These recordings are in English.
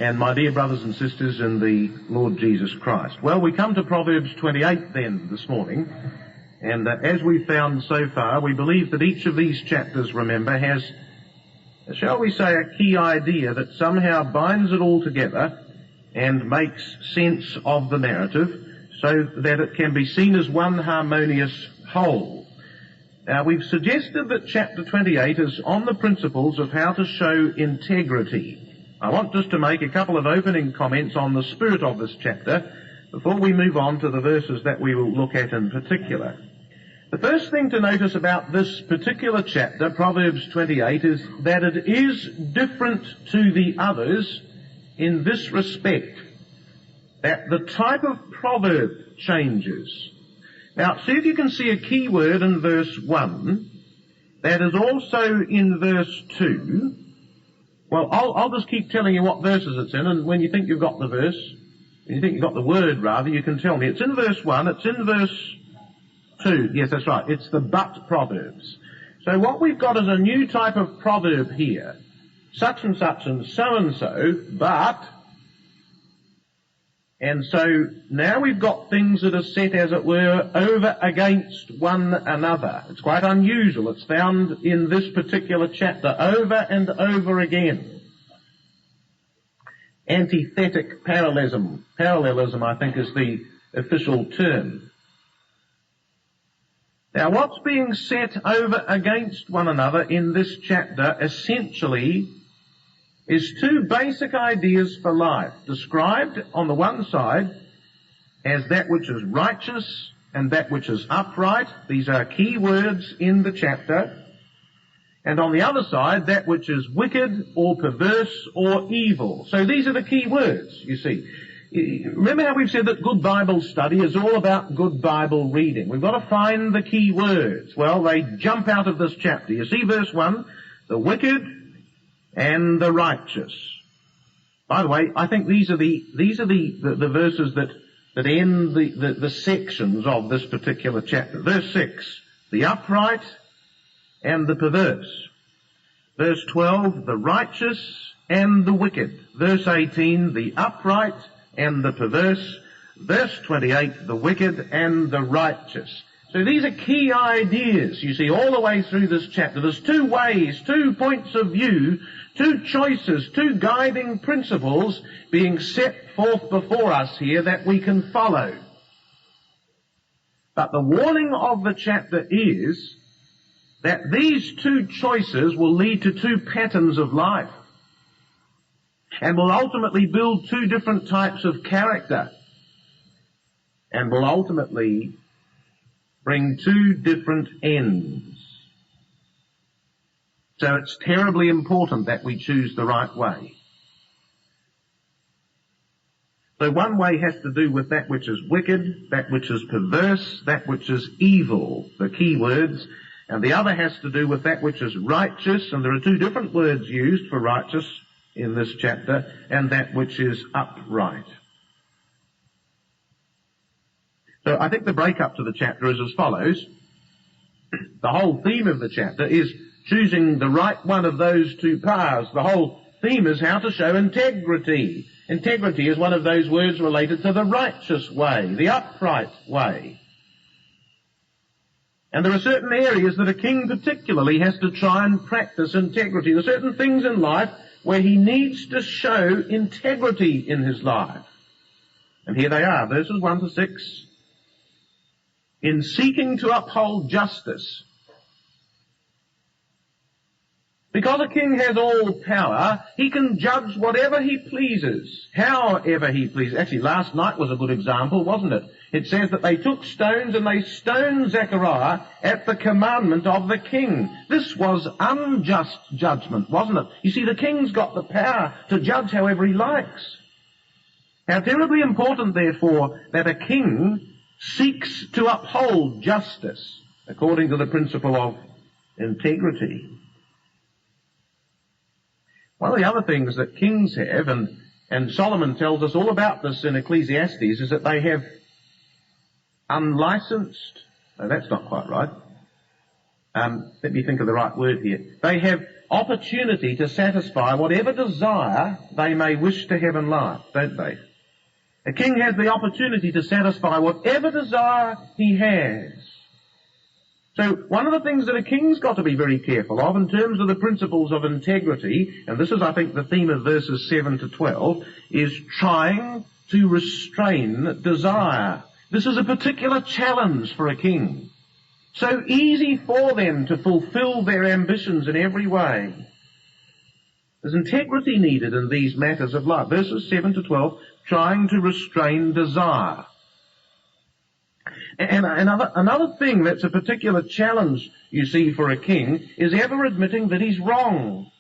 and my dear brothers and sisters in the Lord Jesus Christ. Well, we come to Proverbs 28 then this morning, and as we've found so far, we believe that each of these chapters, remember, has, shall we say, a key idea that somehow binds it all together and makes sense of the narrative so that it can be seen as one harmonious whole. Now, we've suggested that chapter 28 is on the principles of how to show integrity. I want just to make a couple of opening comments on the spirit of this chapter before we move on to the verses that we will look at in particular. The first thing to notice about this particular chapter, Proverbs 28, is that it is different to the others in this respect, that the type of proverb changes. Now, see if you can see a key word in verse 1 that is also in verse 2. Well, I'll just keep telling you what verses it's in, and when you think you've got the verse, when you think you've got the word, rather, you can tell me. It's in verse 1, it's in verse 2. Yes, that's right. It's the but proverbs. So what we've got is a new type of proverb here. Such and so, but... And so now we've got things that are set, as it were, over against one another. It's quite unusual. It's found in this particular chapter over and over again. Antithetic parallelism, I think, is the official term. Now, what's being set over against one another in this chapter essentially is two basic ideas for life, described on the one side as that which is righteous and that which is upright. These are key words in the chapter. And on the other side, that which is wicked or perverse or evil. So these are the key words, you see. Remember how we've said that good Bible study is all about good Bible reading. We've got to find the key words. Well, they jump out of this chapter. You see verse 1, the wicked and the righteous. By the way, I think these are the verses that end the sections of this particular chapter. Verse 6, the upright and the perverse. Verse 12, the righteous and the wicked. Verse 18, the upright and the perverse. Verse 28, the wicked and the righteous. So these are key ideas, you see, all the way through this chapter. There's two ways, 2 points of view, 2 choices, 2 guiding principles being set forth before us here that we can follow. But the warning of the chapter is that these 2 choices will lead to 2 patterns of life and will ultimately build 2 different types of character and will ultimately bring 2 different ends. So it's terribly important that we choose the right way. So one way has to do with that which is wicked, that which is perverse, that which is evil, the key words, and the other has to do with that which is righteous, and there are 2 different words used for righteous in this chapter, and that which is upright. So I think the breakup to the chapter is as follows. The whole theme of the chapter is choosing the right one of those 2 paths. The whole theme is how to show integrity. Integrity is one of those words related to the righteous way, the upright way. And there are certain areas that a king particularly has to try and practice integrity. There are certain things in life where he needs to show integrity in his life. And here they are, verses 1 to 6. In seeking to uphold justice. Because a king has all power, he can judge whatever he pleases, however he pleases. Actually, last night was a good example, wasn't it? It says that they took stones and they stoned Zechariah at the commandment of the king. This was unjust judgment, wasn't it? You see, the king's got the power to judge however he likes. How terribly important, therefore, that a king seeks to uphold justice according to the principle of integrity. One of the other things that kings have, and Solomon tells us all about this in Ecclesiastes, is that they have unlicensed, no, that's not quite right. Let me think of the right word here. They have opportunity to satisfy whatever desire they may wish to have in life, don't they? A king has the opportunity to satisfy whatever desire he has. So one of the things that a king's got to be very careful of in terms of the principles of integrity, and this is, I think, the theme of verses 7 to 12, is trying to restrain desire. This is a particular challenge for a king. So easy for them to fulfill their ambitions in every way. There's integrity needed in these matters of life. Verses 7 to 12, trying to restrain desire. And another thing that's a particular challenge, you see, for a king is ever admitting that he's wrong.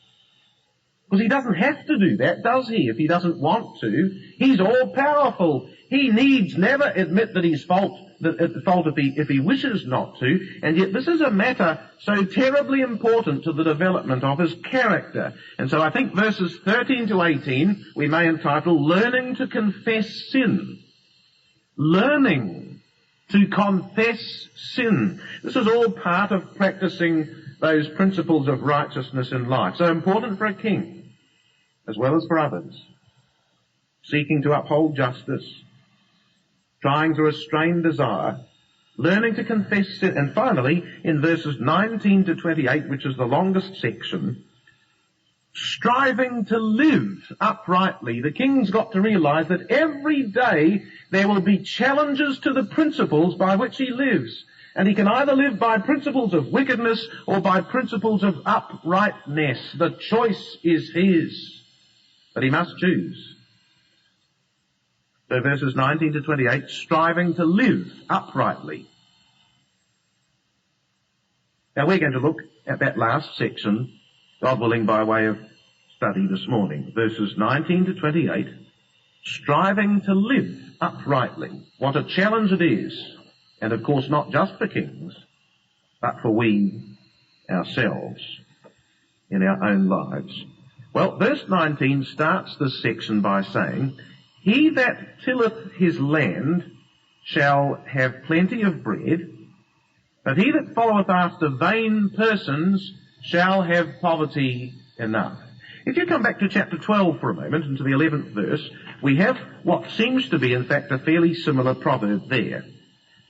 Because he doesn't have to do that, does he, if he doesn't want to? He's all-powerful. He needs never admit that he's at fault if he wishes not to, and yet this is a matter so terribly important to the development of his character. And so I think verses 13 to 18 we may entitle Learning to Confess Sin. Learning to confess sin. This is all part of practicing those principles of righteousness in life. So important for a king, as well as for others. Seeking to uphold justice, trying to restrain desire, learning to confess sin, and finally, in verses 19 to 28, which is the longest section, striving to live uprightly. The king's got to realize that every day there will be challenges to the principles by which he lives. And he can either live by principles of wickedness or by principles of uprightness. The choice is his, but he must choose. So verses 19 to 28, striving to live uprightly. Now we're going to look at that last section, God willing, by way of study this morning. Verses 19 to 28, striving to live uprightly. What a challenge it is. And of course not just for kings, but for we ourselves in our own lives. Well, verse 19 starts this section by saying, He that tilleth his land shall have plenty of bread, but he that followeth after vain persons shall have poverty enough. If you come back to chapter 12 for a moment, and to the 11th verse, we have what seems to be, in fact, a fairly similar proverb there.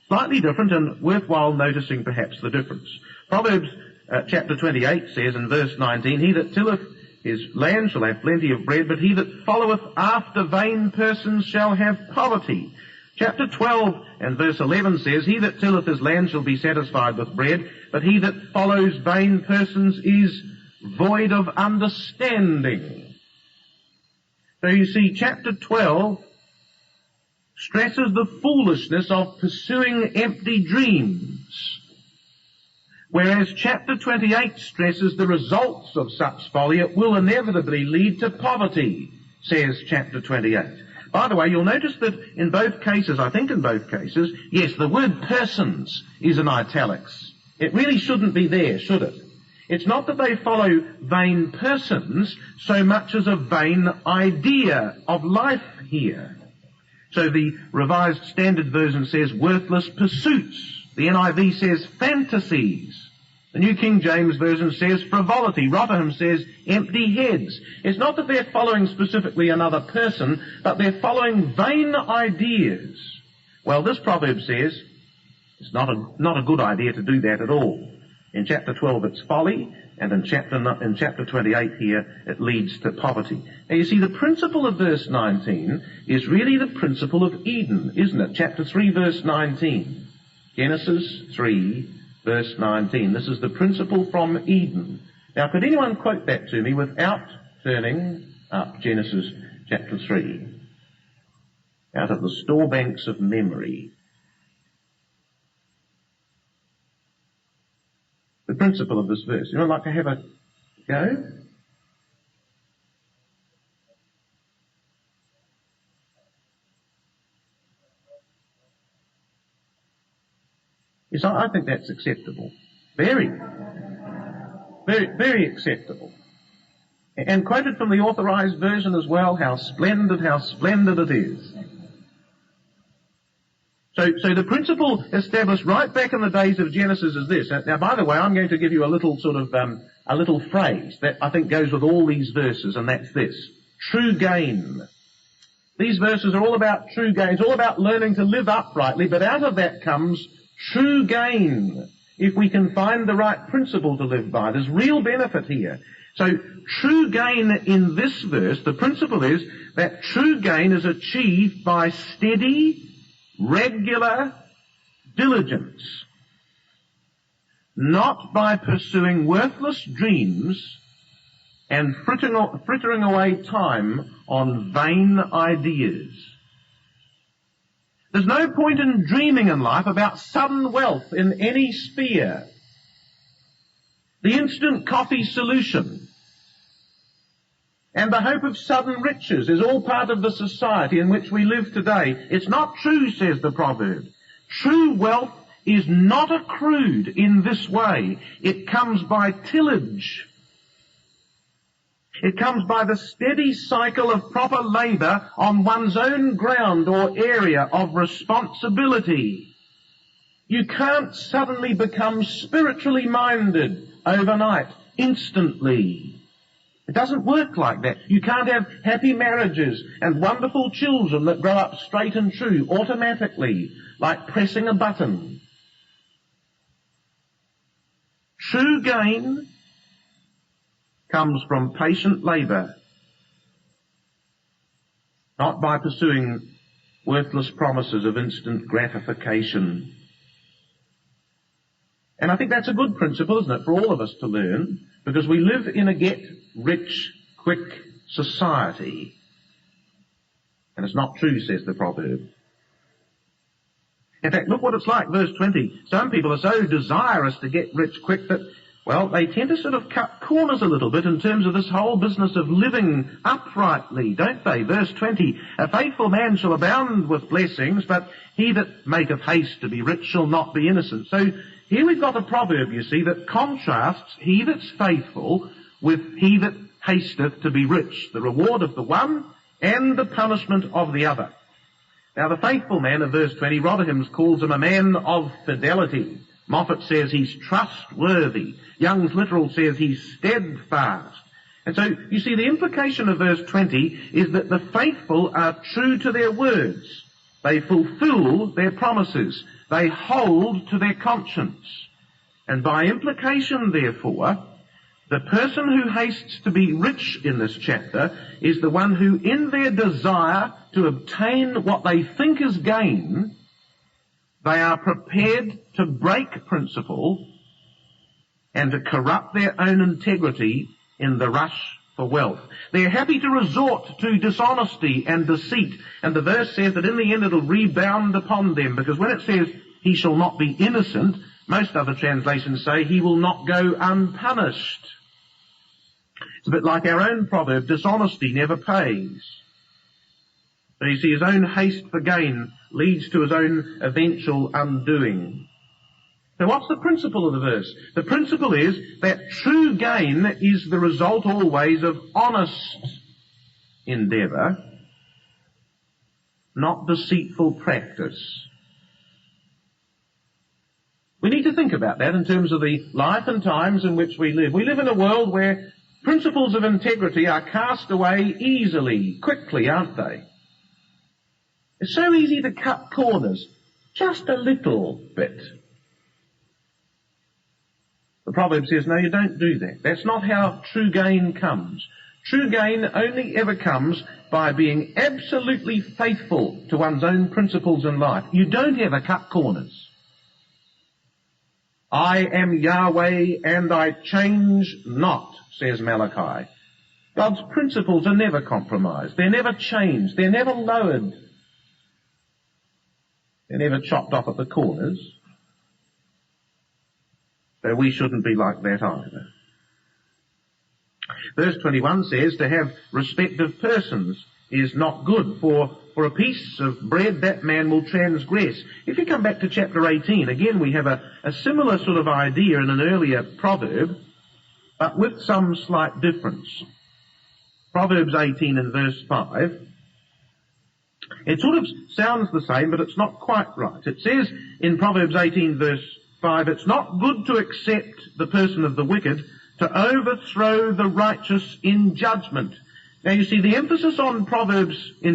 Slightly different, and worthwhile noticing perhaps the difference. Proverbs chapter 28 says in verse 19, He that tilleth his land shall have plenty of bread, but he that followeth after vain persons shall have poverty. Chapter 12 and verse 11 says, He that tilleth his land shall be satisfied with bread, but he that follows vain persons is void of understanding. So you see, chapter 12 stresses the foolishness of pursuing empty dreams, whereas chapter 28 stresses the results of such folly. It will inevitably lead to poverty, says chapter 28. By the way, you'll notice that in both cases, I think in both cases, yes, the word persons is in italics. It really shouldn't be there, should it? It's not that they follow vain persons so much as a vain idea of life here. So the Revised Standard Version says worthless pursuits. The NIV says fantasies. The New King James Version says frivolity. Rotherham says empty heads. It's not that they're following specifically another person, but they're following vain ideas. Well, this proverb says it's not a good idea to do that at all. In chapter 12 it's folly, and in chapter 28 here it leads to poverty. Now you see, the principle of verse 19 is really the principle of Eden, isn't it? Chapter 3 verse 19. Genesis 3 verse 19. This is the principle from Eden. Now could anyone quote that to me without turning up Genesis chapter 3? Out of the store banks of memory. The principle of this verse. Anyone like to have a go? Yes, I think that's acceptable. Very acceptable. And quoted from the authorized version as well, how splendid it is. So the principle established right back in the days of Genesis is this. Now, by the way, I'm going to give you a little sort of a little phrase that I think goes with all these verses, and that's this: true gain. These verses are all about true gain. It's all about learning to live uprightly, but out of that comes true gain. If we can find the right principle to live by, there's real benefit here. So true gain in this verse, the principle is that true gain is achieved by steady, regular diligence, not by pursuing worthless dreams and frittering away time on vain ideas. There's no point in dreaming in life about sudden wealth in any sphere. The instant coffee solution and the hope of sudden riches is all part of the society in which we live today. It's not true, says the proverb. True wealth is not accrued in this way. It comes by tillage. It comes by the steady cycle of proper labour on one's own ground or area of responsibility. You can't suddenly become spiritually minded overnight, instantly. It doesn't work like that. You can't have happy marriages and wonderful children that grow up straight and true automatically, like pressing a button. True gain comes from patient labour, not by pursuing worthless promises of instant gratification. And I think that's a good principle, isn't it, for all of us to learn, because we live in a get-rich-quick society. And it's not true, says the proverb. In fact, look what it's like, verse 20. Some people are so desirous to get rich quick that, well, they tend to sort of cut corners a little bit in terms of this whole business of living uprightly, don't they? Verse 20, a faithful man shall abound with blessings, but he that maketh haste to be rich shall not be innocent. So here we've got a proverb, you see, that contrasts he that's faithful with he that hasteth to be rich, the reward of the one and the punishment of the other. Now the faithful man of verse 20, Rotherham's calls him a man of fidelity. Moffat says he's trustworthy. Young's Literal says he's steadfast. And so, you see, the implication of verse 20 is that the faithful are true to their words. They fulfill their promises. They hold to their conscience. And by implication, therefore, the person who hastes to be rich in this chapter is the one who, in their desire to obtain what they think is gain, they are prepared to break principle and to corrupt their own integrity in the rush for wealth. They're happy to resort to dishonesty and deceit, and the verse says that in the end it'll rebound upon them, because when it says he shall not be innocent, most other translations say he will not go unpunished. It's a bit like our own proverb, dishonesty never pays. So you see, his own haste for gain leads to his own eventual undoing. So what's the principle of the verse? The principle is that true gain is the result always of honest endeavour, not deceitful practice. We need to think about that in terms of the life and times in which we live. We live in a world where principles of integrity are cast away easily, quickly, aren't they? It's so easy to cut corners, just a little bit. The proverb says, no, you don't do that. That's not how true gain comes. True gain only ever comes by being absolutely faithful to one's own principles in life. You don't ever cut corners. I am Yahweh and I change not, says Malachi. God's principles are never compromised. They're never changed. They're never lowered. They're never chopped off at the corners. So we shouldn't be like that either. Verse 21 says to have respect of persons is not good, for a piece of bread that man will transgress. If you come back to chapter 18, again we have a similar sort of idea in an earlier proverb, but with some slight difference. Proverbs 18 and verse 5. It sort of sounds the same, but it's not quite right. It says in Proverbs 18 verse 5, it's not good to accept the person of the wicked, to overthrow the righteous in judgment. Now you see, the emphasis on in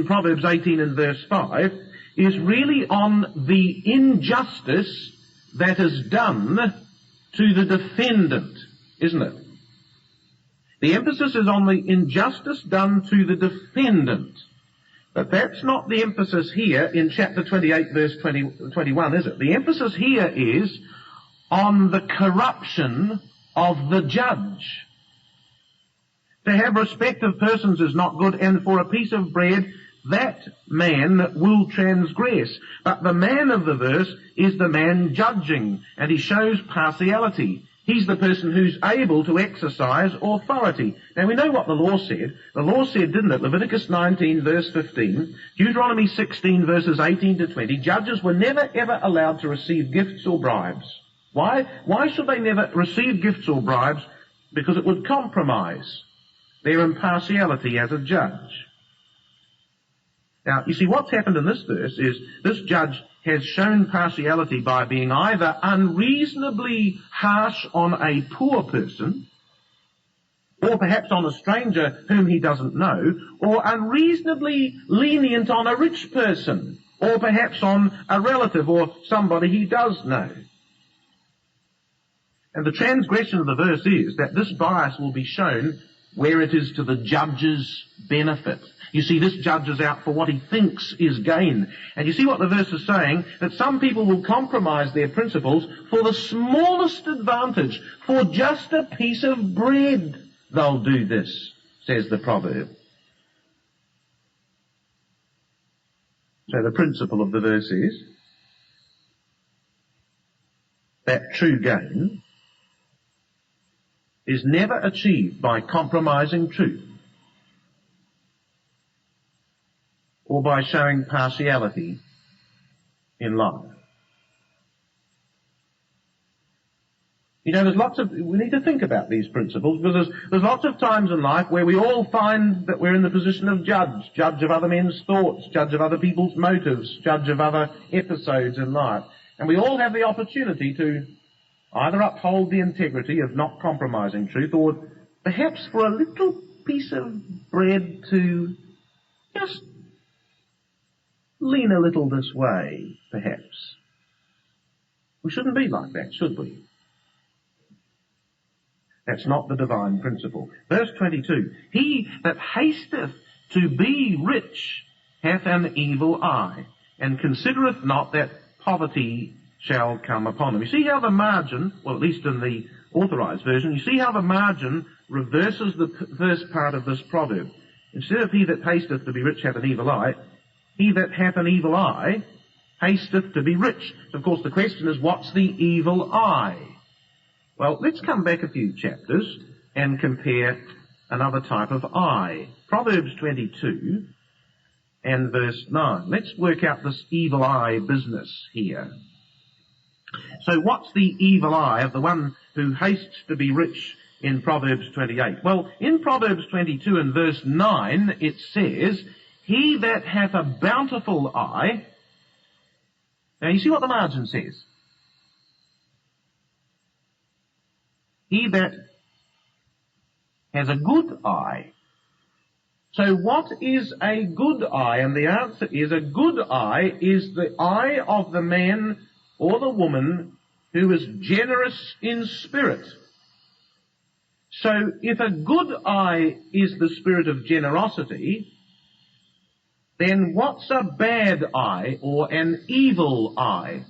Proverbs 18 and verse 5 is really on the injustice that is done to the defendant, isn't it? The emphasis is on the injustice done to the defendant. But that's not the emphasis here in chapter 28, verse 21, is it? The emphasis here is on the corruption of the judge. To have respect of persons is not good, and for a piece of bread that man will transgress. But the man of the verse is the man judging, and he shows partiality. He's the person who's able to exercise authority. Now we know what the law said. The law said, didn't it? Leviticus 19 verse 15, Deuteronomy 16 verses 18 to 20, judges were never ever allowed to receive gifts or bribes. Why? Why should they never receive gifts or bribes? Because it would compromise their impartiality as a judge. Now, you see, what's happened in this verse is this judge has shown partiality by being either unreasonably harsh on a poor person, or perhaps on a stranger whom he doesn't know, or unreasonably lenient on a rich person, or perhaps on a relative or somebody he does know. And the transgression of the verse is that this bias will be shown where it is to the judge's benefit. You see, this judge is out for what he thinks is gain. And you see what the verse is saying? That some people will compromise their principles for the smallest advantage. For just a piece of bread they'll do this, says the proverb. So the principle of the verse is that true gain is never achieved by compromising truth or by showing partiality in life. You know, we need to think about these principles, because there's lots of times in life where we all find that we're in the position of judge of other men's thoughts, judge of other people's motives, judge of other episodes in life. And we all have the opportunity to either uphold the integrity of not compromising truth, or perhaps for a little piece of bread to just lean a little this way, perhaps. We shouldn't be like that, should we? That's not the divine principle. Verse 22, he that hasteth to be rich hath an evil eye, and considereth not that poverty shall come upon him. You see how the margin, well, at least in the authorized version, you see how the margin reverses the first part of this proverb. Instead of he that hasteth to be rich hath an evil eye, he that hath an evil eye hasteth to be rich. So, of course, the question is, what's the evil eye? Well, let's come back a few chapters and compare another type of eye. Proverbs 22 and verse 9. Let's work out this evil eye business here. So what's the evil eye of the one who hastes to be rich in Proverbs 28? Well, in Proverbs 22 and verse 9 it says, he that hath a bountiful eye. Now you see what the margin says. He that has a good eye. So what is a good eye? And the answer is, a good eye is the eye of the man or the woman who is generous in spirit. So if a good eye is the spirit of generosity, then what's a bad eye or an evil eye?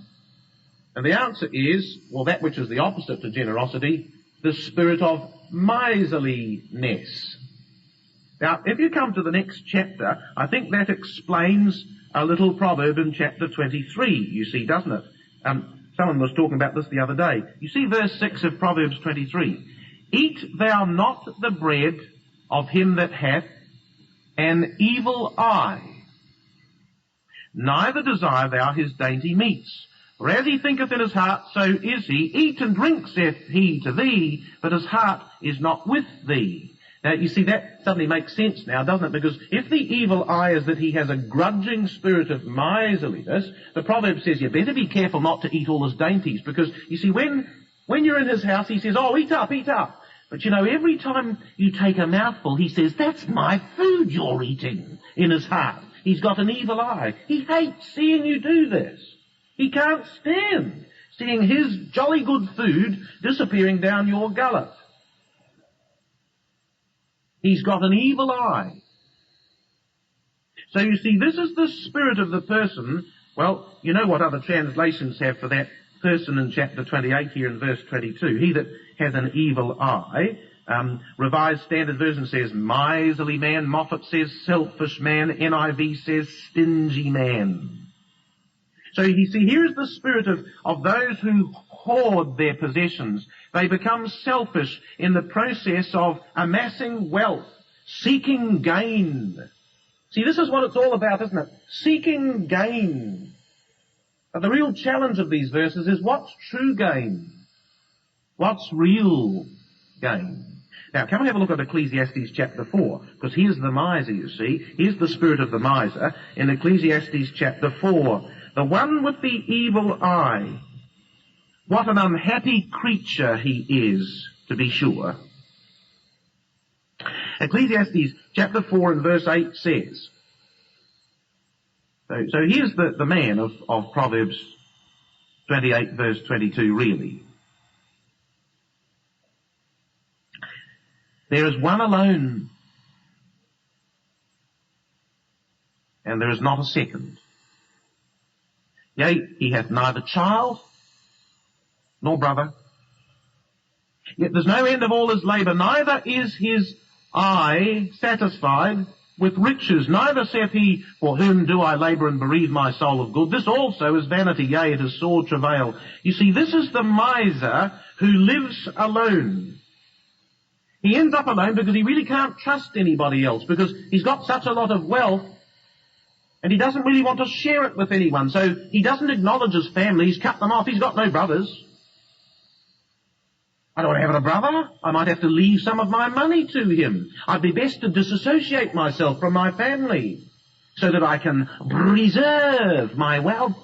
And the answer is, well, that which is the opposite to generosity, the spirit of miserliness. Now, if you come to the next chapter, I think that explains a little proverb in chapter 23, you see, doesn't it? Someone was talking about this the other day. You see verse 6 of Proverbs 23. Eat thou not the bread of him that hath an evil eye, neither desire thou his dainty meats. For as he thinketh in his heart, so is he. Eat and drink, saith he to thee, but his heart is not with thee. Now, you see, that suddenly makes sense now, doesn't it? Because if the evil eye is that he has a grudging spirit of miserliness, the proverb says you better be careful not to eat all his dainties. Because, you see, when you're in his house, he says, oh, eat up, eat up. But you know, every time you take a mouthful, he says, that's my food you're eating, in his heart. He's got an evil eye. He hates seeing you do this. He can't stand seeing his jolly good food disappearing down your gullet. He's got an evil eye. So you see, this is the spirit of the person. Well, you know what other translations have for that person in chapter 28 here in verse 22. He that has an evil eye. Revised Standard Version says miserly man. Moffat says selfish man. NIV says stingy man. So you see, here is the spirit of those who hoard their possessions. They become selfish in the process of amassing wealth, seeking gain. See, this is what it's all about, isn't it? Seeking gain. But the real challenge of these verses is what's true gain? What's real gain? Now, come and have a look at Ecclesiastes chapter 4, because here's the miser, you see. Here's the spirit of the miser in Ecclesiastes chapter 4. The one with the evil eye. What an unhappy creature he is, to be sure. Ecclesiastes chapter 4 and verse 8 says, so here's the man of Proverbs 28 verse 22 really. There is one alone, and there is not a second. Yea, he hath neither child nor brother. Yet there's no end of all his labour, neither is his eye satisfied with riches, neither saith he, for whom do I labour and bereave my soul of good? This also is vanity, yea, it is sore travail. You see, this is the miser who lives alone. He ends up alone because he really can't trust anybody else, because he's got such a lot of wealth, and he doesn't really want to share it with anyone, so he doesn't acknowledge his family, he's cut them off, he's got no brothers. I don't want to have a brother. I might have to leave some of my money to him. I'd be best to disassociate myself from my family so that I can preserve my wealth.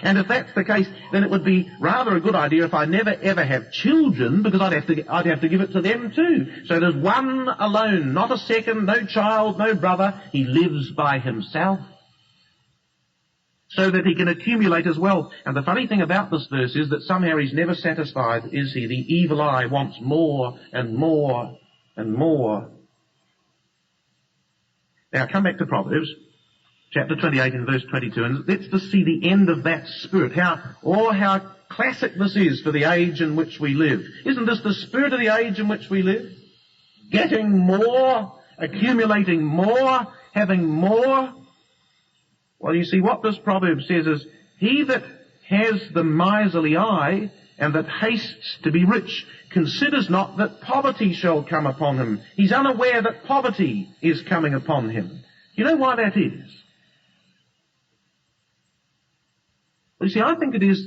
And if that's the case, then it would be rather a good idea if I never ever have children, because I'd have to give it to them too. So there's one alone, not a second, no child, no brother. He lives by himself, so that he can accumulate his wealth. And the funny thing about this verse is that somehow he's never satisfied, is he? The evil eye wants more and more and more. Now come back to Proverbs, chapter 28 and verse 22, and let's just see the end of that spirit. How classic this is for the age in which we live. Isn't this the spirit of the age in which we live? Getting more, accumulating more, having more. Well, you see, what this proverb says is, he that has the miserly eye and that hastes to be rich considers not that poverty shall come upon him. He's unaware that poverty is coming upon him. You know why that is? Well, you see, I think it is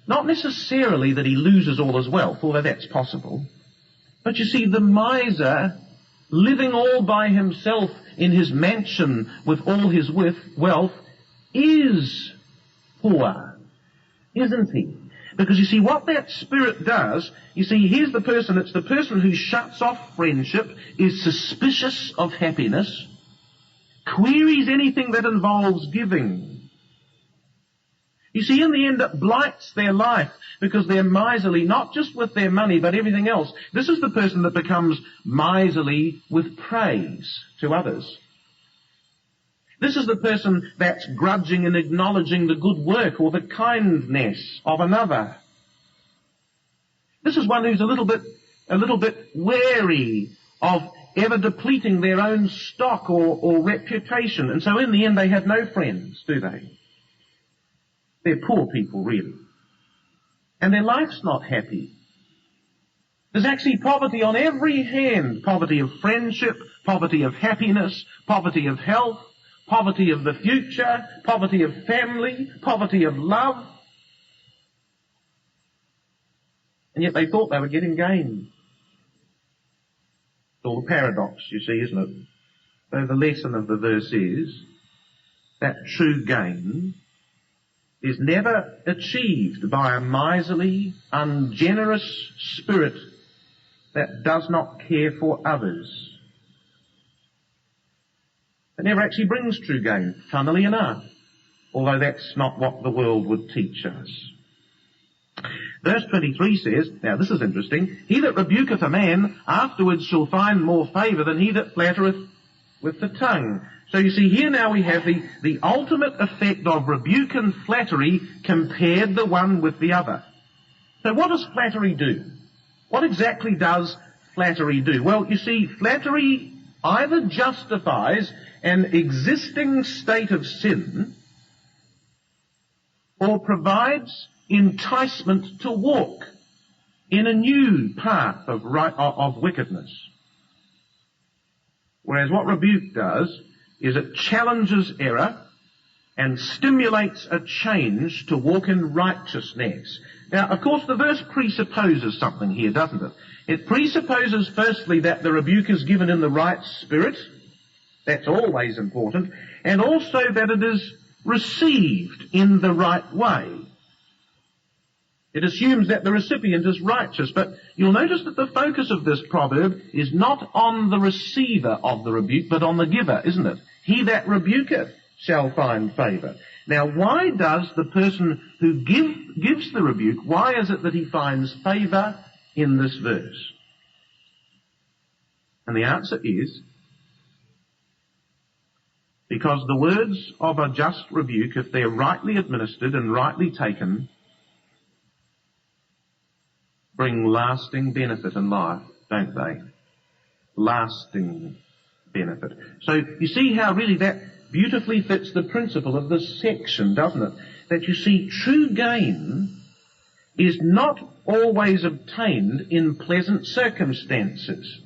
not necessarily that he loses all his wealth, although that's possible. But you see, the miser, living all by himself in his mansion with all his wealth, is poor, isn't he? Because you see, what that spirit does, you see, here's the person, it's the person who shuts off friendship, is suspicious of happiness, queries anything that involves giving. You see, in the end, it blights their life because they're miserly, not just with their money, but everything else. This is the person that becomes miserly with praise to others. This is the person that's grudging in acknowledging the good work or the kindness of another. This is one who's a little bit wary of ever depleting their own stock or reputation. And so in the end they have no friends, do they? They're poor people, really. And their life's not happy. There's actually poverty on every hand. Poverty of friendship, poverty of happiness, poverty of health, poverty of the future, poverty of family, poverty of love. And yet they thought they were getting gain. It's all a paradox, you see, isn't it? So the lesson of the verse is that true gain is never achieved by a miserly, ungenerous spirit that does not care for others. It never actually brings true gain, funnily enough, although that's not what the world would teach us. Verse 23 says, now this is interesting, he that rebuketh a man afterwards shall find more favour than he that flattereth with the tongue. So you see, here now we have the ultimate effect of rebuke and flattery compared the one with the other. So what does flattery do? What exactly does flattery do? Well, you see, flattery either justifies an existing state of sin or provides enticement to walk in a new path of wickedness. Whereas what rebuke does is it challenges error and stimulates a change to walk in righteousness. Now, of course, the verse presupposes something here, doesn't it? It presupposes, firstly, that the rebuke is given in the right spirit. That's always important. And also that it is received in the right way. It assumes that the recipient is righteous, but you'll notice that the focus of this proverb is not on the receiver of the rebuke, but on the giver, isn't it? He that rebuketh shall find favour. Now, why does the person who gives the rebuke, why is it that he finds favour in this verse? And the answer is, because the words of a just rebuke, if they're rightly administered and rightly taken, bring lasting benefit in life, don't they? Lasting benefit. So you see how really that beautifully fits the principle of this section, doesn't it? That you see, true gain is not always obtained in pleasant circumstances.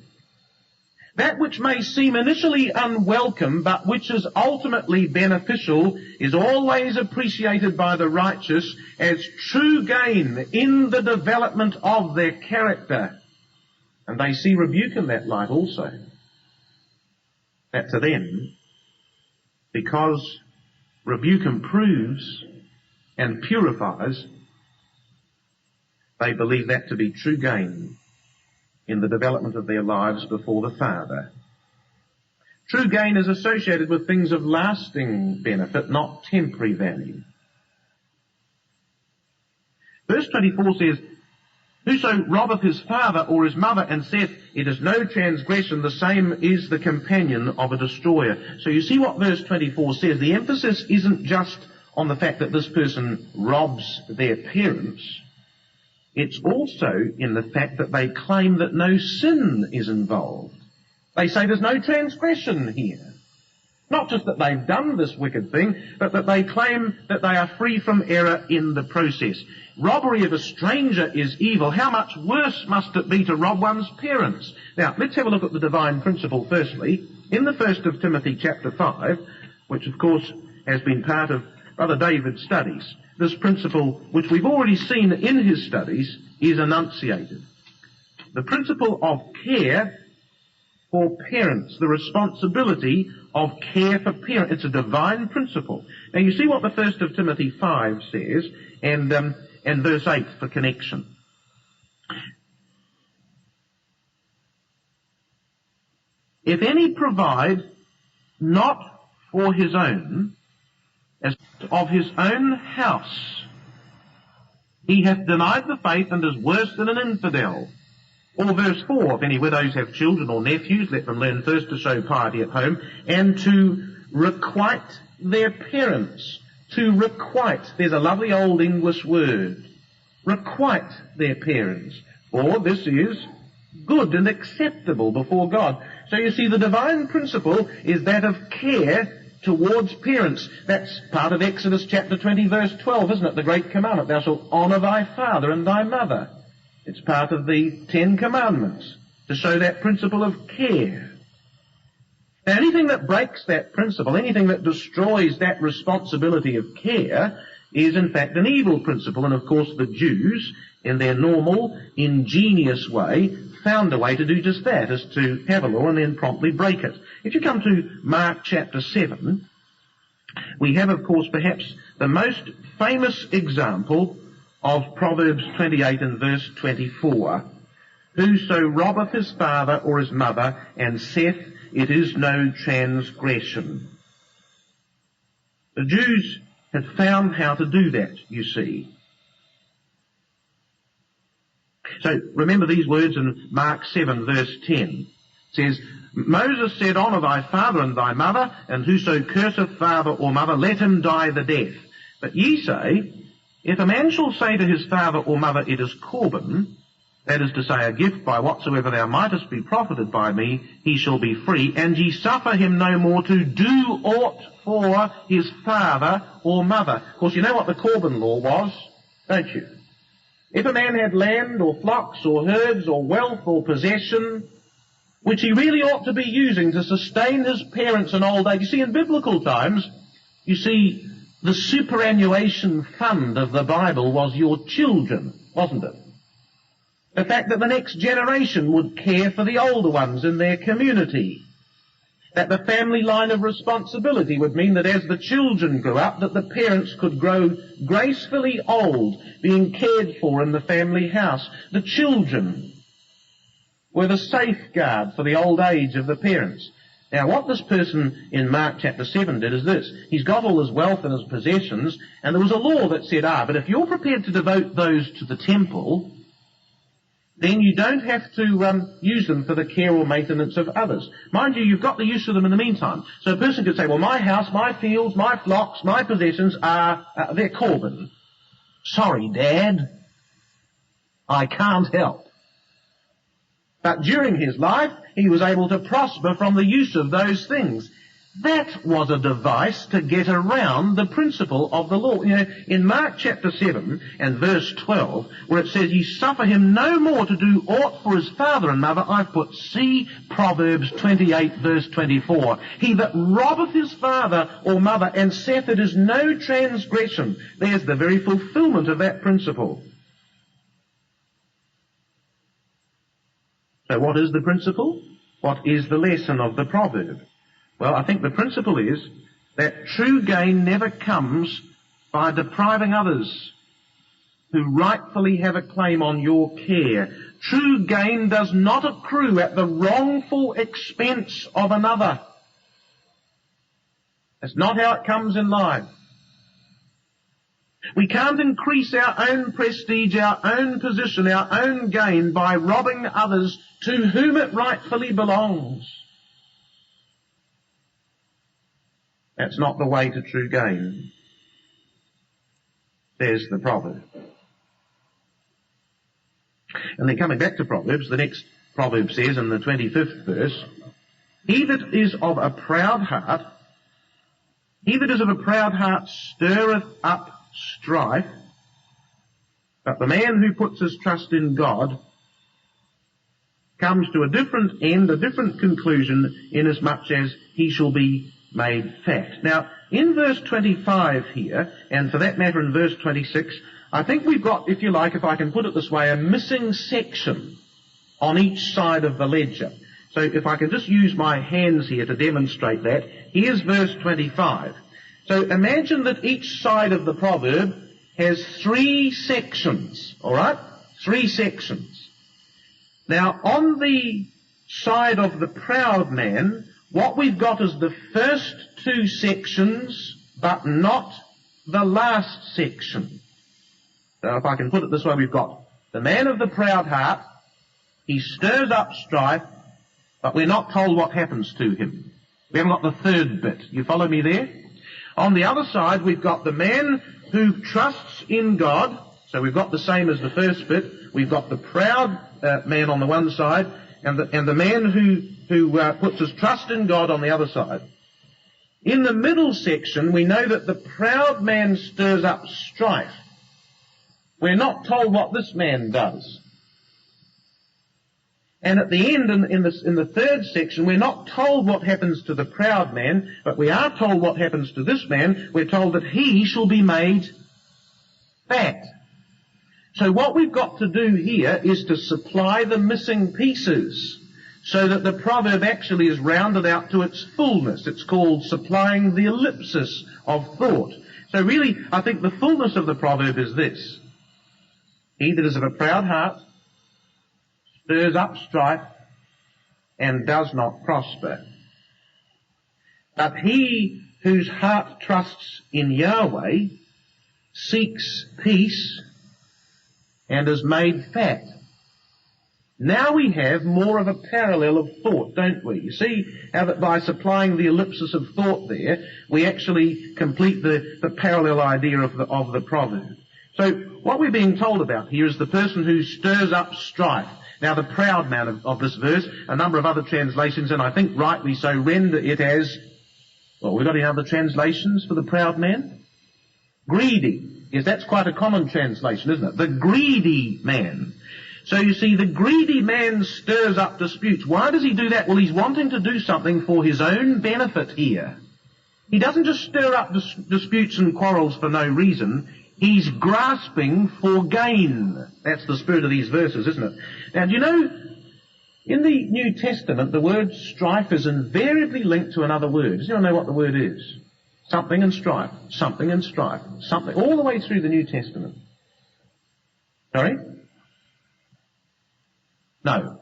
That which may seem initially unwelcome, but which is ultimately beneficial, is always appreciated by the righteous as true gain in the development of their character. And they see rebuke in that light also. That to them, because rebuke improves and purifies, they believe that to be true gain in the development of their lives before the Father. True gain is associated with things of lasting benefit, not temporary value. Verse 24 says, whoso robbeth his father or his mother and saith, it is no transgression, the same is the companion of a destroyer. So you see what verse 24 says. The emphasis isn't just on the fact that this person robs their parents. It's also in the fact that they claim that no sin is involved. They say there's no transgression here. Not just that they've done this wicked thing, but that they claim that they are free from error in the process. Robbery of a stranger is evil. How much worse must it be to rob one's parents? Now, let's have a look at the divine principle firstly. In the 1st of Timothy chapter 5, which of course has been part of Brother David's studies, this principle, which we've already seen in his studies, is enunciated. The principle of care for parents, the responsibility of care for parents. It's a divine principle. Now you see what the 1st of Timothy 5 says, and verse 8 for connection. If any provide not for his own, as of his own house, he hath denied the faith and is worse than an infidel. Or verse 4, if any widows have children or nephews, let them learn first to show piety at home, and to requite their parents. To requite, there's a lovely old English word. Requite their parents. For this is good and acceptable before God. So you see, the divine principle is that of care towards parents. That's part of Exodus chapter 20 verse 12, isn't it? The great commandment, thou shalt honour thy father and thy mother. It's part of the 10 Commandments to show that principle of care. Now, anything that breaks that principle, anything that destroys that responsibility of care, is in fact an evil principle. And of course the Jews, in their normal, ingenious way, found a way to do just that, is to have a law and then promptly break it. If you come to Mark chapter 7, we have, of course, perhaps the most famous example of Proverbs 28 and verse 24. Whoso robbeth his father or his mother, and saith, It is no transgression. The Jews had found how to do that, you see. So remember these words in Mark 7 verse 10. It says, Moses said, Honour thy father and thy mother, and whoso curseth father or mother, let him die the death. But ye say, If a man shall say to his father or mother, It is Corban, that is to say, a gift by whatsoever thou mightest be profited by me, he shall be free, and ye suffer him no more to do aught for his father or mother. Of course, you know what the Corban law was, don't you? If a man had land or flocks or herds or wealth or possession, which he really ought to be using to sustain his parents in old age. You see, in biblical times, you see, the superannuation fund of the Bible was your children, wasn't it? The fact that the next generation would care for the older ones in their community. That the family line of responsibility would mean that as the children grew up, that the parents could grow gracefully old, being cared for in the family house. The children were the safeguard for the old age of the parents. Now, what this person in Mark chapter 7 did is this. He's got all his wealth and his possessions, and there was a law that said, but if you're prepared to devote those to the temple, then you don't have to use them for the care or maintenance of others. Mind you, you've got the use of them in the meantime. So a person could say, well, my house, my fields, my flocks, my possessions they're Corban. Sorry, Dad, I can't help. But during his life, he was able to prosper from the use of those things. That was a device to get around the principle of the law. You know, in Mark chapter 7 and verse 12, where it says, Ye suffer him no more to do aught for his father and mother, I've put, see Proverbs 28 verse 24. He that robbeth his father or mother and saith it is no transgression. There's the very fulfillment of that principle. So what is the principle? What is the lesson of the proverb? Well, I think the principle is that true gain never comes by depriving others who rightfully have a claim on your care. True gain does not accrue at the wrongful expense of another. That's not how it comes in life. We can't increase our own prestige, our own position, our own gain by robbing others to whom it rightfully belongs. That's not the way to true gain. There's the proverb. And then coming back to Proverbs, the next proverb says in the 25th verse, He that is of a proud heart stirreth up strife, but the man who puts his trust in God comes to a different end, a different conclusion, inasmuch as he shall be made fat. Now, in verse 25 here, and for that matter in verse 26, I think we've got, if you like, if I can put it this way, a missing section on each side of the ledger. So if I can just use my hands here to demonstrate that, here's verse 25. So imagine that each side of the proverb has 3 sections, all right? 3 sections. Now, on the side of the proud man, what we've got is the first 2 sections, but not the last section. So if I can put it this way, we've got the man of the proud heart, he stirs up strife, but we're not told what happens to him. We haven't got the third bit. You follow me there? On the other side, we've got the man who trusts in God. So we've got the same as the first bit. We've got the proud man on the one side, and the man who puts his trust in God on the other side. In the middle section, we know that the proud man stirs up strife. We're not told what this man does. And at the end, in the third section, we're not told what happens to the proud man, but we are told what happens to this man. We're told that he shall be made fat. So what we've got to do here is to supply the missing pieces so that the proverb actually is rounded out to its fullness. It's called supplying the ellipsis of thought. So really, I think the fullness of the proverb is this. He that is of a proud heart stirs up strife and does not prosper. But he whose heart trusts in Yahweh seeks peace and is made fat. Now we have more of a parallel of thought, don't we? You see how that by supplying the ellipsis of thought there, we actually complete the parallel idea of the proverb. So what we're being told about here is the person who stirs up strife. Now the proud man of this verse, a number of other translations, and I think rightly so, render it as, well, we've got any other translations for the proud man? Greedy. Yes, that's quite a common translation, isn't it? The greedy man. So you see, the greedy man stirs up disputes. Why does he do that? Well, he's wanting to do something for his own benefit here. He doesn't just stir up disputes and quarrels for no reason. He's grasping for gain. That's the spirit of these verses, isn't it? Now, do you know, in the New Testament, the word strife is invariably linked to another word. Does anyone know what the word is? Something and strife, something and strife, something, all the way through the New Testament. Sorry? No.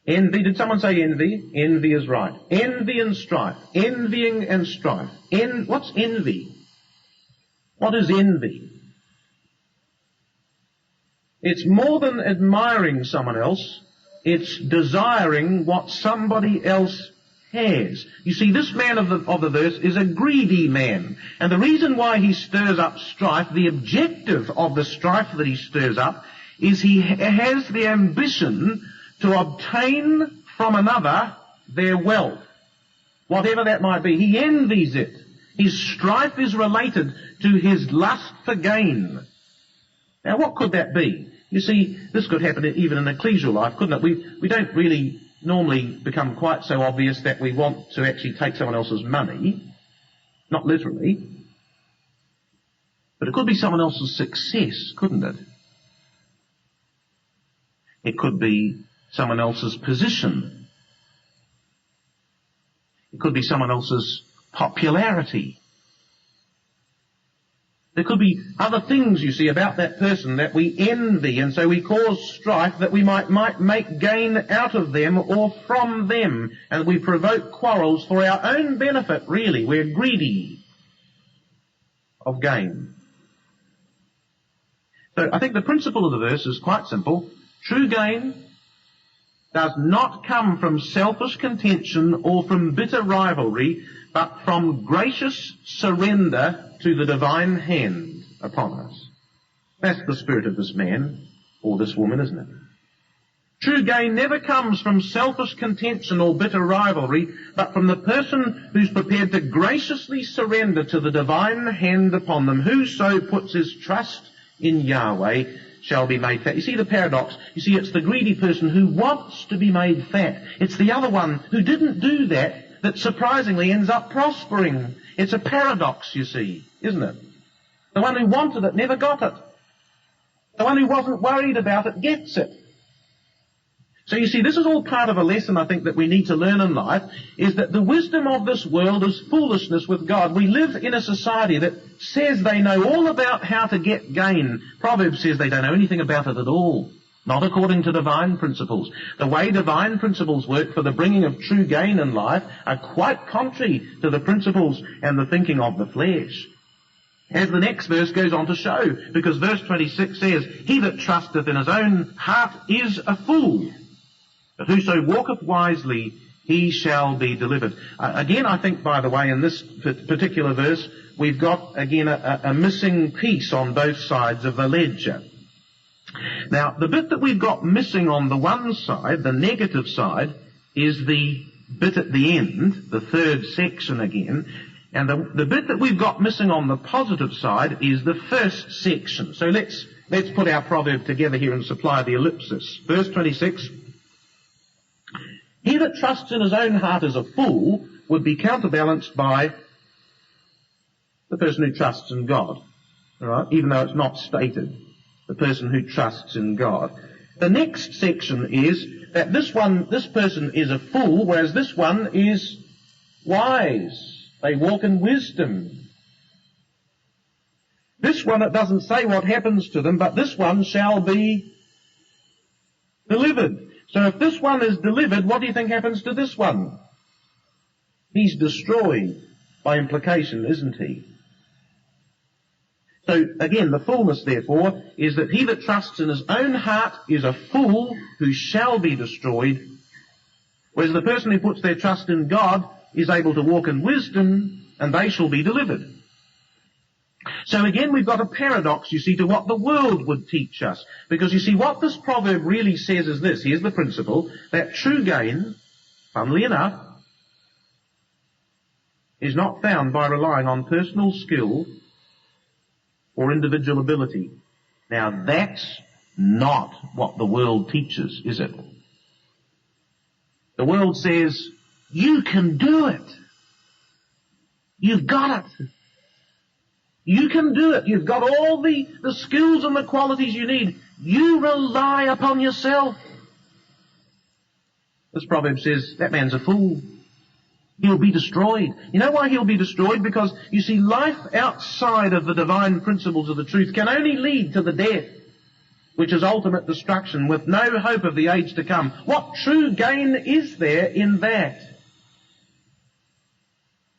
Envy, did someone say envy? Envy is right. Envy and strife. Envying and strife. What's envy? What is envy? It's more than admiring someone else. It's desiring what somebody else has. You see, this man of the verse is a greedy man. And the reason why he stirs up strife, the objective of the strife that he stirs up, is he has the ambition to obtain from another their wealth. Whatever that might be. He envies it. His strife is related to his lust for gain. Now what could that be? You see, this could happen even in ecclesial life, couldn't it? We don't really normally become quite so obvious that we want to actually take someone else's money. Not literally. But it could be someone else's success, couldn't it? It could be someone else's position. It could be someone else's popularity. There could be other things, you see, about that person that we envy, and so we cause strife that we might make gain out of them or from them, and we provoke quarrels for our own benefit, really. We're greedy of gain. So I think the principle of the verse is quite simple. True gain does not come from selfish contention or from bitter rivalry, but from gracious surrender to the divine hand upon us. That's the spirit of this man or this woman, isn't it? True gain never comes from selfish contention or bitter rivalry, but from the person who's prepared to graciously surrender to the divine hand upon them. Whoso puts his trust in Yahweh shall be made fat. You see the paradox? You see, it's the greedy person who wants to be made fat. It's the other one who didn't do that surprisingly ends up prospering. It's a paradox, you see, isn't it? The one who wanted it never got it. The one who wasn't worried about it gets it. So you see, this is all part of a lesson I think that we need to learn in life, is that the wisdom of this world is foolishness with God. We live in a society that says they know all about how to get gain. Proverbs says they don't know anything about it at all. Not according to divine principles. The way divine principles work for the bringing of true gain in life are quite contrary to the principles and the thinking of the flesh. As the next verse goes on to show, because verse 26 says, "He that trusteth in his own heart is a fool, but whoso walketh wisely, he shall be delivered." Again, I think, by the way, in this particular verse, we've got, again, a missing piece on both sides of the ledger. Now, the bit that we've got missing on the one side, the negative side, is the bit at the end, the third section again. And the bit that we've got missing on the positive side is the first section. So let's put our proverb together here and supply the ellipsis. Verse 26. "He that trusts in his own heart is a fool," would be counterbalanced by the person who trusts in God. All right? Even though it's not stated. The person who trusts in God. The next section is that this person is a fool, whereas this one is wise. They walk in wisdom. This one, it doesn't say what happens to them, but this one shall be Delivered. So if this one is delivered, what do you think happens to this one? He's destroyed by implication, isn't he? So again, the fullness, therefore, is that he that trusts in his own heart is a fool who shall be destroyed, whereas the person who puts their trust in God is able to walk in wisdom, and they shall be delivered. So again, we've got a paradox, you see, to what the world would teach us. Because you see, what this proverb really says is this. Here's the principle, that true gain, funnily enough, is not found by relying on personal skill or individual ability. Now, that's not what the world teaches, is it? The world says, you can do it. You've got it. You can do it. You've got all the skills and the qualities you need. You rely upon yourself. This proverb says, that man's a fool. He'll be destroyed. You know why he'll be destroyed? Because, you see, life outside of the divine principles of the truth can only lead to the death, which is ultimate destruction, with no hope of the age to come. What true gain is there in that?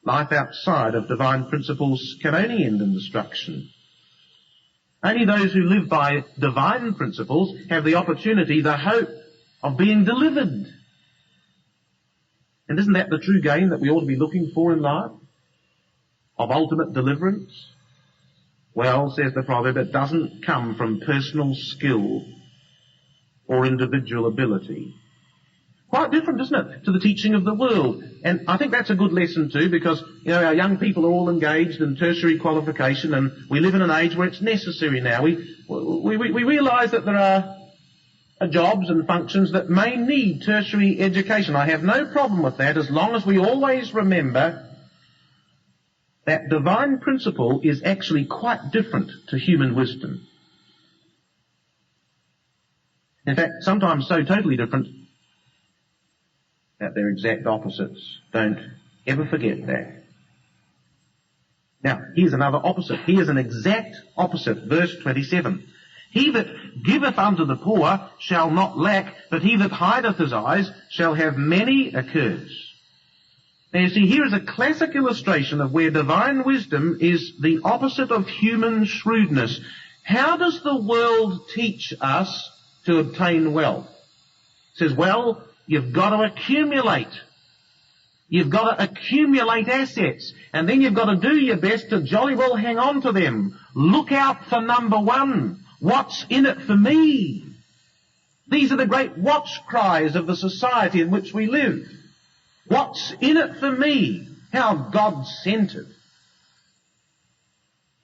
Life outside of divine principles can only end in destruction. Only those who live by divine principles have the opportunity, the hope of being delivered. And isn't that the true gain that we ought to be looking for in life? Of ultimate deliverance? Well, says the proverb, it doesn't come from personal skill or individual ability. Quite different, isn't it, to the teaching of the world? And I think that's a good lesson too, because, you know, our young people are all engaged in tertiary qualification, and we live in an age where it's necessary now. We realise that there are jobs and functions that may need tertiary education. I have no problem with that, as long as we always remember that divine principle is actually quite different to human wisdom. In fact, sometimes so totally different that they're exact opposites. Don't ever forget that. Now, here's another opposite. Here's an exact opposite. Verse 27. He that giveth unto the poor shall not lack, but he that hideth his eyes shall have many a curse. Now you see, here is a classic illustration of where divine wisdom is the opposite of human shrewdness. How does the world teach us to obtain wealth? It says, well, you've got to accumulate. You've got to accumulate assets. And then you've got to do your best to jolly well hang on to them. Look out for number one. What's in it for me? These are the great watch cries of the society in which we live. What's in it for me? How God-centered.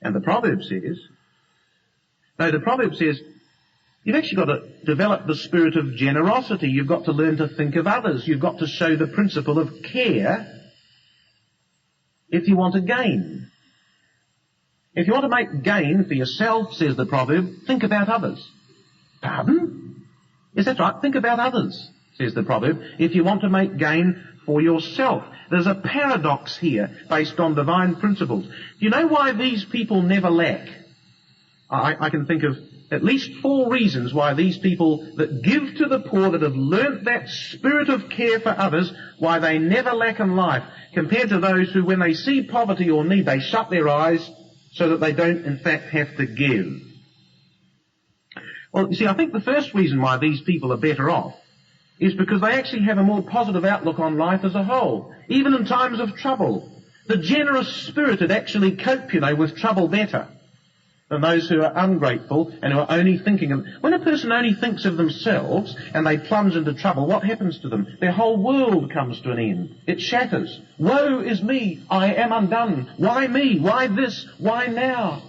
And the proverb says, you've actually got to develop the spirit of generosity. You've got to learn to think of others. You've got to show the principle of care if you want to gain. If you want to make gain for yourself, says the proverb, think about others. Pardon? Yes, that's right. Think about others, says the proverb, if you want to make gain for yourself. There's a paradox here based on divine principles. Do you know why these people never lack? I can think of at least 4 reasons why these people that give to the poor, that have learnt that spirit of care for others, why they never lack in life, compared to those who, when they see poverty or need, they shut their eyes so that they don't, in fact, have to give. Well, you see, I think the first reason why these people are better off is because they actually have a more positive outlook on life as a whole, even in times of trouble. The generous spirited actually cope, with trouble better than those who are ungrateful and who are only thinking of... When a person only thinks of themselves and they plunge into trouble, what happens to them? Their whole world comes to an end. It shatters. Woe is me, I am undone. Why me? Why this? Why now?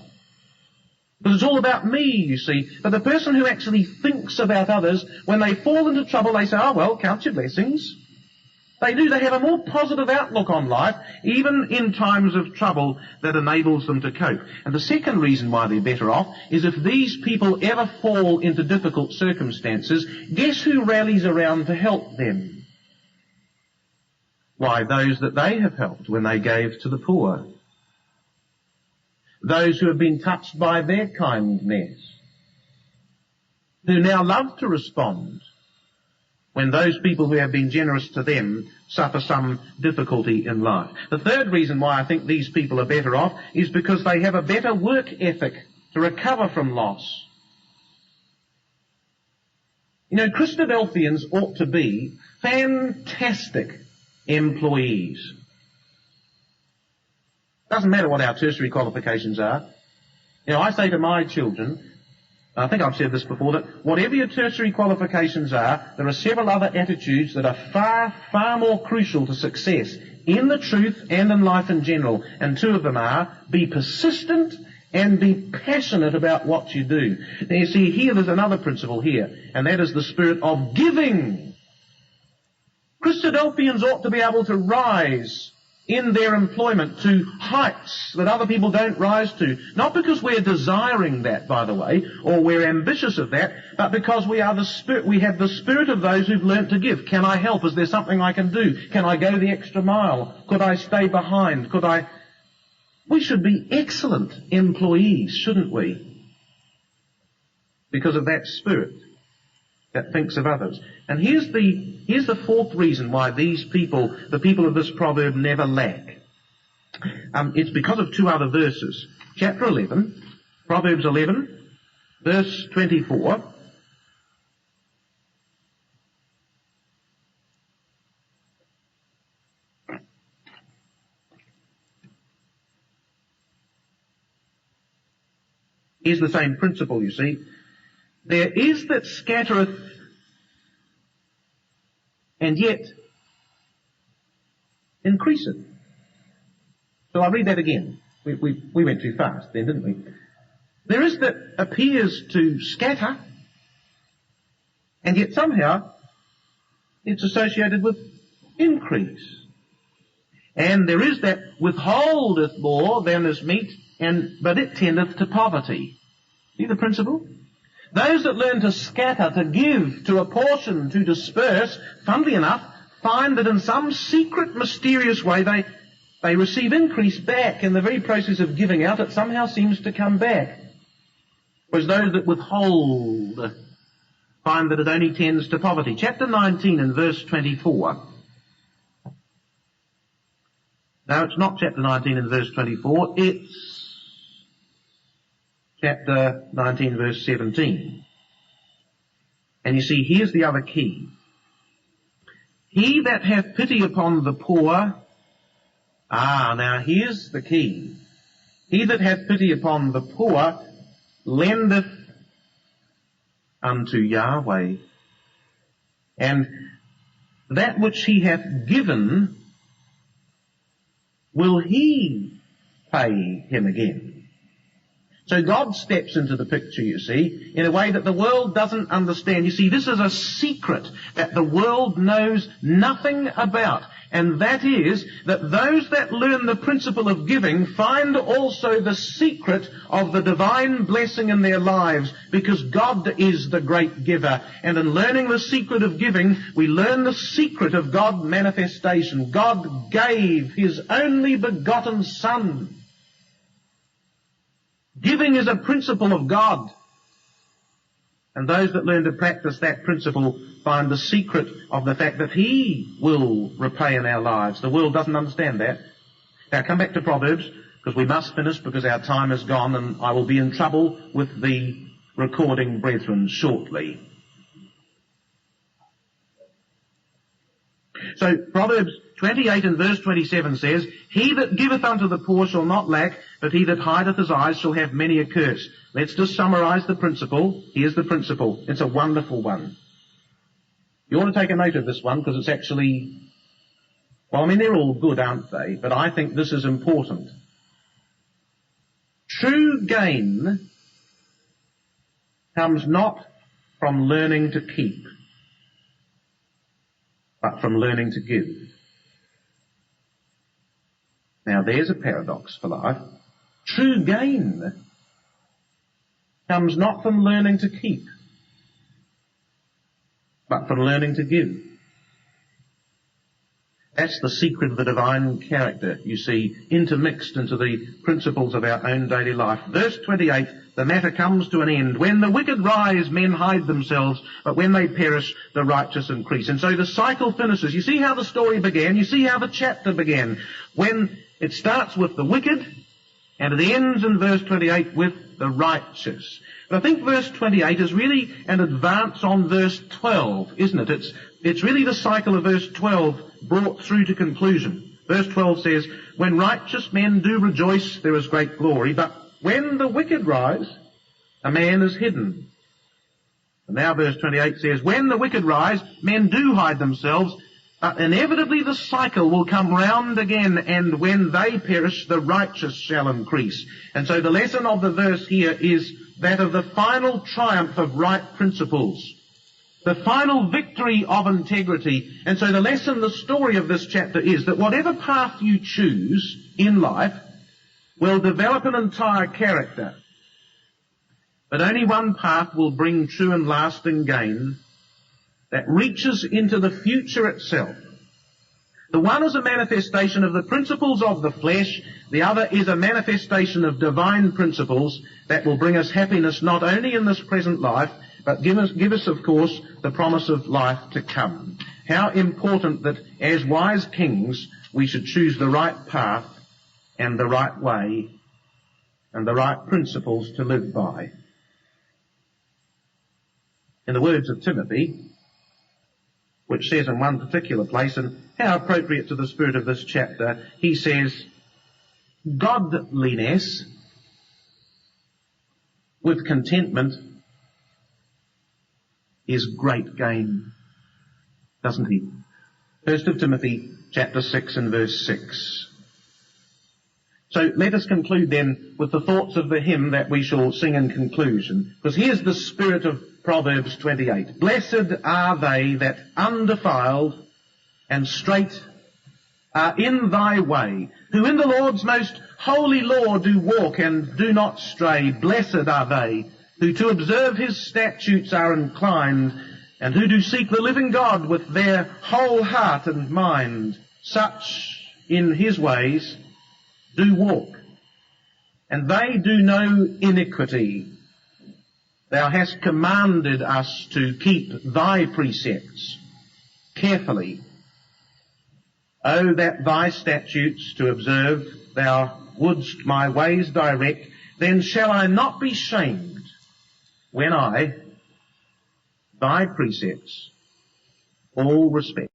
Because it's all about me, you see. But the person who actually thinks about others, when they fall into trouble, they say, oh, well, count your blessings. They do. They have a more positive outlook on life, even in times of trouble, that enables them to cope. And the second reason why they're better off is if these people ever fall into difficult circumstances, guess who rallies around to help them? Why, those that they have helped when they gave to the poor. Those who have been touched by their kindness, who now love to respond when those people who have been generous to them suffer some difficulty in life. The third reason why I think these people are better off is because they have a better work ethic to recover from loss. You know, Christadelphians ought to be fantastic employees. Doesn't matter what our tertiary qualifications are. You know, I say to my children, I think I've said this before, that whatever your tertiary qualifications are, there are several other attitudes that are far, far more crucial to success in the truth and in life in general. And two of them are, be persistent and be passionate about what you do. Now you see, here there's another principle here, and that is the spirit of giving. Christadelphians ought to be able to rise in their employment to heights that other people don't rise to. Not because we're desiring that, by the way, or we're ambitious of that, but because we have the spirit of those who've learnt to give. Can I help? Is there something I can do? Can I go the extra mile? Could I stay behind? We should be excellent employees, shouldn't we? Because of that spirit that thinks of others. And here's the fourth reason why these people, the people of this proverb, never lack. It's because of two other verses. Chapter 11, Proverbs 11, verse 24. Here's the same principle, you see. There is that scattereth, and yet increaseth. So I'll read that again. We went too fast then, didn't we? There is that appears to scatter, and yet somehow it's associated with increase. And there is that withholdeth more than is meet, but it tendeth to poverty. See the principle? Those that learn to scatter, to give, to apportion, to disperse, funnily enough, find that in some secret, mysterious way they receive increase back in the very process of giving out. It somehow seems to come back. Whereas those that withhold find that it only tends to poverty. Chapter 19 and verse 24. No, it's not chapter 19 and verse 24. It's chapter 19, verse 17. And you see, here's the other key. He that hath pity upon the poor, now here's the key. He that hath pity upon the poor lendeth unto Yahweh, and that which he hath given will he pay him again. So God steps into the picture, you see, in a way that the world doesn't understand. You see, this is a secret that the world knows nothing about. And that is that those that learn the principle of giving find also the secret of the divine blessing in their lives, because God is the great giver. And in learning the secret of giving, we learn the secret of God's manifestation. God gave His only begotten Son. Giving is a principle of God. And those that learn to practice that principle find the secret of the fact that He will repay in our lives. The world doesn't understand that. Now come back to Proverbs, because we must finish, because our time is gone, and I will be in trouble with the recording brethren shortly. So Proverbs 28 and verse 27 says, He that giveth unto the poor shall not lack, but he that hideth his eyes shall have many a curse. Let's just summarize the principle. Here's the principle. It's a wonderful one. You ought to take a note of this one, because it's actually, they're all good, aren't they? But I think this is important. True gain comes not from learning to keep, but from learning to give. Now there's a paradox for life. True gain comes not from learning to keep, but from learning to give. That's the secret of the divine character, you see, intermixed into the principles of our own daily life. Verse 28, the matter comes to an end. When the wicked rise, men hide themselves, but when they perish, the righteous increase. And so the cycle finishes. You see how the story began? You see how the chapter began? When it starts with the wicked, and it ends in verse 28 with the righteous. But I think verse 28 is really an advance on verse 12, isn't it? It's really the cycle of verse 12 brought through to conclusion. Verse 12 says, when righteous men do rejoice, there is great glory, but when the wicked rise, a man is hidden. And now verse 28 says, when the wicked rise, men do hide themselves, but inevitably the cycle will come round again, and when they perish, the righteous shall increase. And so the lesson of the verse here is that of the final triumph of right principles, the final victory of integrity. And so the lesson, the story of this chapter is that whatever path you choose in life will develop an entire character. But only one path will bring true and lasting gain that reaches into the future itself. The one is a manifestation of the principles of the flesh. The other is a manifestation of divine principles that will bring us happiness not only in this present life, but give us, of course, the promise of life to come. How important that as wise kings we should choose the right path and the right way and the right principles to live by. In the words of Timothy, which says in one particular place, and how appropriate to the spirit of this chapter, he says, godliness with contentment is great gain, doesn't he? 1 Timothy chapter 6 and verse 6. So let us conclude then with the thoughts of the hymn that we shall sing in conclusion. Because here's the spirit of Proverbs 28. Blessed are they that undefiled and straight are in thy way, who in the Lord's most holy law do walk and do not stray. Blessed are they who to observe his statutes are inclined, and who do seek the living God with their whole heart and mind. Such in his ways do walk, and they do no iniquity. Thou hast commanded us to keep thy precepts carefully. O that thy statutes to observe thou wouldst my ways direct, then shall I not be shamed when I thy precepts all respect.